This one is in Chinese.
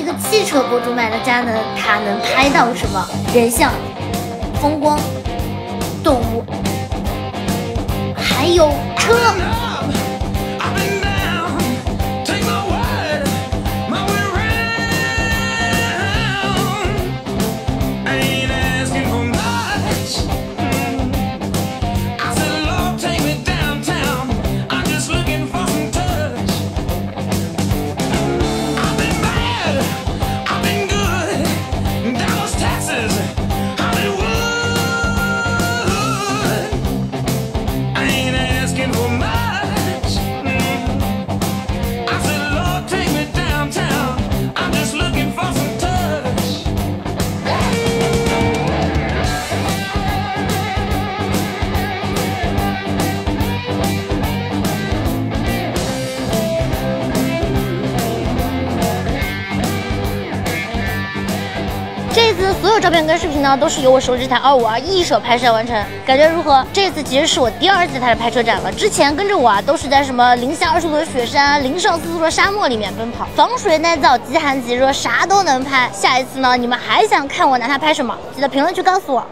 个汽车博主买了佳能，他能拍到什么？人像、风光、动物，还有车。这次所有照片跟视频呢，都是由我手指台252一手拍摄完成，感觉如何？这次其实是我第2次在拍车展了，之前跟着我都是在什么零下20度的雪山、零上40度的沙漠里面奔跑，防水耐造、极寒极热，啥都能拍。下一次呢，你们还想看我拿它拍什么？记得评论区告诉我。